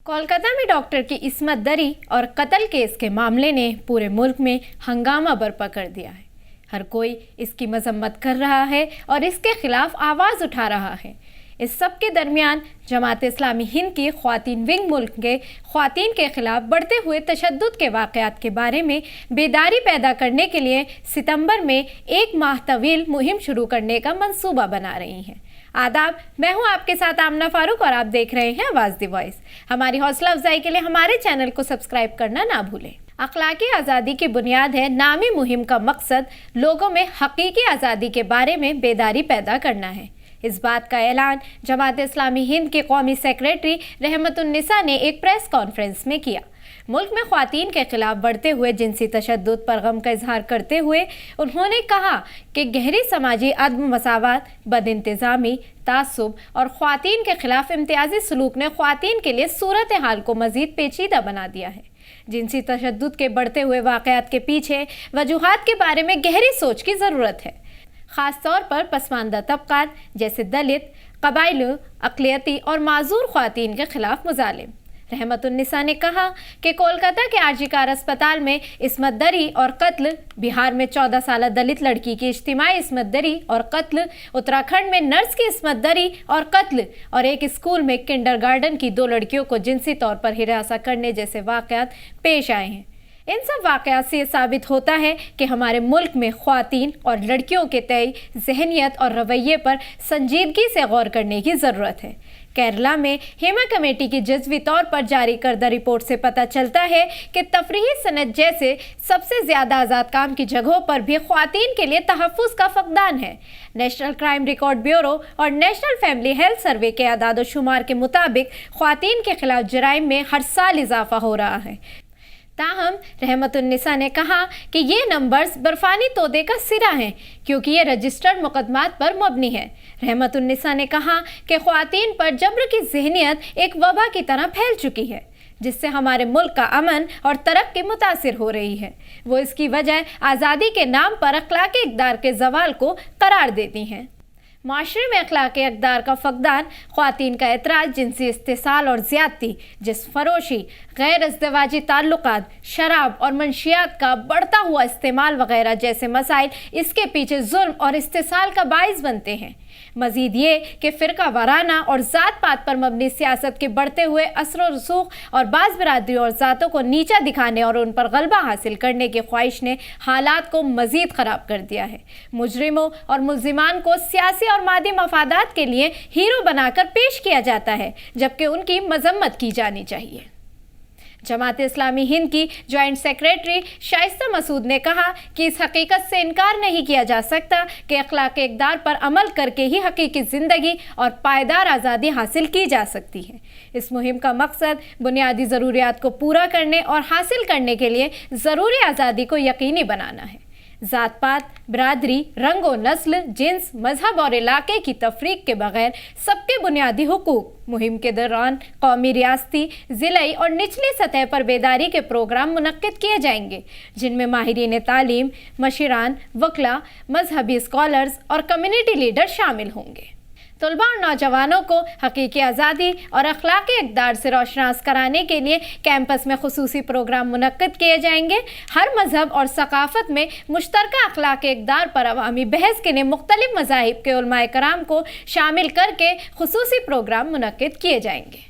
कोलकाता में डॉक्टर की इस्मत दरी और कत्ल केस के मामले ने पूरे मुल्क में हंगामा बरपा कर दिया है। हर कोई इसकी मजम्मत कर रहा है और इसके खिलाफ आवाज़ उठा रहा है। इस सब के दरमियान जमात इस्लामी हिंद की ख्वातीन विंग मुल्क के ख्वातीन के खिलाफ बढ़ते हुए तशद्दुद के वाक़यात के बारे में बेदारी पैदा करने के लिए सितंबर में एक माह तवील मुहिम शुरू करने का मंसूबा बना रही हैं। आदाब, मैं हूं आपके साथ आमना फारूक और आप देख रहे हैं आवाज़ दी वॉइस। हमारी हौसला अफजाई के लिए हमारे चैनल को सब्सक्राइब करना ना भूलें। अखलाकी आज़ादी की बुनियाद है। नामी मुहिम का मकसद लोगों में हकीकी आज़ादी के बारे में बेदारी पैदा करना है। इस बात का ऐलान जमात इस्लामी हिंद के कौमी सेक्रेटरी रहमतुन्निसा ने एक प्रेस कॉन्फ्रेंस में किया। मुल्क में ख्वातीन के खिलाफ बढ़ते हुए जिनसी तशद्दुद पर गम का इजहार करते हुए उन्होंने कहा कि गहरी समाजी अदम मसावत, बदइंतज़ामी, तासुब और ख्वातीन के खिलाफ इम्तियाजी सलूक ने ख्वातीन के लिए सूरत हाल को मज़ीद पेचीदा बना दिया है। जिनसी तशद्दुद के बढ़ते हुए वाक़यात के पीछे वजूहात के बारे में गहरी सोच की ज़रूरत है, ख़ास तौर पर पसमानदा तबक़ात जैसे दलित, कबाइली, अक़लियती और माज़ूर ख्वातीन के खिलाफ मुज़ालिम। रहमतुन्निसा ने कहा कि कोलकाता के आरजी कार अस्पताल में इस्मत दरी और कत्ल, बिहार में 14 साल दलित लड़की की इज्तिमाई इस्मत दरी और कत्ल, उत्तराखंड में नर्स की इस्मत दरी और कत्ल और एक स्कूल में किंडरगार्टन की 2 लड़कियों को जिनसी तौर पर हिरासा करने जैसे वाक़यात पेश आए हैं। इन सब वाक़यात से ये साबित होता है कि हमारे मुल्क में ख़वातीन और लड़कियों के तय ज़हनियत और रवैये पर संजीदगी से गौर करने की ज़रूरत है। केरला में हेमा कमेटी की जज़वी तौर पर जारी करदा रिपोर्ट से पता चलता है कि तफरीही सनत जैसे सबसे ज़्यादा आज़ाद काम की जगहों पर भी ख़वातीन के लिए तहफ़्फ़ुज़ का फ़क़दान है। नेशनल क्राइम रिकॉर्ड ब्यूरो और नेशनल फैमिली हेल्थ सर्वे के आदाद व शुमार के मुताबिक ख़वातीन के खिलाफ जराइम में हर साल इजाफ़ा हो रहा है। ताहम रहमतुन्निसा ने कहा कि ये नंबर्स बर्फानी तोदे का सिरा हैं, क्योंकि ये रजिस्टर्ड मुकदमात पर मबनी है। रहमतुन्निसा ने कहा कि ख्वातीन पर जबर की ज़हनियत एक वबा की तरह फैल चुकी है, जिससे हमारे मुल्क का अमन और तरक्की मुतासिर हो रही है। वो इसकी वजह आज़ादी के नाम पर अखलाकी इक़दार के ज़वाल को करार देती हैं। माशरे में अखलाकी इक़दार का फ़क़दान, ख्वातीन का एतराज़, जिनसी इस्तेसाल और ज़्यादती, जिस्म फ़रोशी, गैर अज़दवाजी ताल्लुकात, शराब और मंशियात का बढ़ता हुआ इस्तेमाल वगैरह जैसे मसाइल इसके पीछे जुल्म और इस्तेसाल का बाइस बनते हैं। मज़ीद ये कि फ़िरका वाराना और ज़ात पात पर मबनी सियासत के बढ़ते हुए असर व रसूख और बाज़ बरादरी और ज़ातों को नीचा दिखाने और उन पर गलबा हासिल करने की ख्वाहिश ने हालात को मज़ीद ख़राब कर दिया है। मुजरिमों और मुल्ज़िमान को सियासी और मादी मफादात के लिए हीरो बनाकर पेश किया जाता है, जबकि उनकी मजम्मत की जानी चाहिए। जमात इस्लामी हिंद की जॉइंट सेक्रेटरी शाइस्ता मसूद ने कहा कि इस हकीकत से इनकार नहीं किया जा सकता कि अखलाक इक़दार पर अमल करके ही हकीकी ज़िंदगी और पायदार आज़ादी हासिल की जा सकती है। इस मुहिम का मकसद बुनियादी ज़रूरियात को पूरा करने और हासिल करने के लिए ज़रूरी आज़ादी को यकीनी बनाना है। ज़ात पात, बरादरी, रंग व नस्ल, जिन्स, मजहब और इलाके की तफरीक के बगैर सबके बुनियादी हुकूक। मुहिम के दौरान कौमी, रियासती, ज़िलाई और निचली सतह पर बेदारी के प्रोग्राम मुनक्किद किए जाएंगे, जिनमें माहिरीन तालीम, मशीरान, वकला, मजहबी स्कॉलर्स और कम्युनिटी लीडर शामिल होंगे। तलबा और नौजवानों को हकीकी आज़ादी और अखलाकी इक़दार से रोशनास कराने के लिए कैंपस में खुसूसी प्रोग्राम मुनक्किद किए जाएंगे। हर मज़हब और सकाफ़त में मुश्तरका अखलाकी इक़दार पर अवामी बहस के लिए मुख्तलिफ़ मज़ाहिब के उलमाए कराम को शामिल करके खुसूसी प्रोग्राम मुनक्किद किए जाएंगे।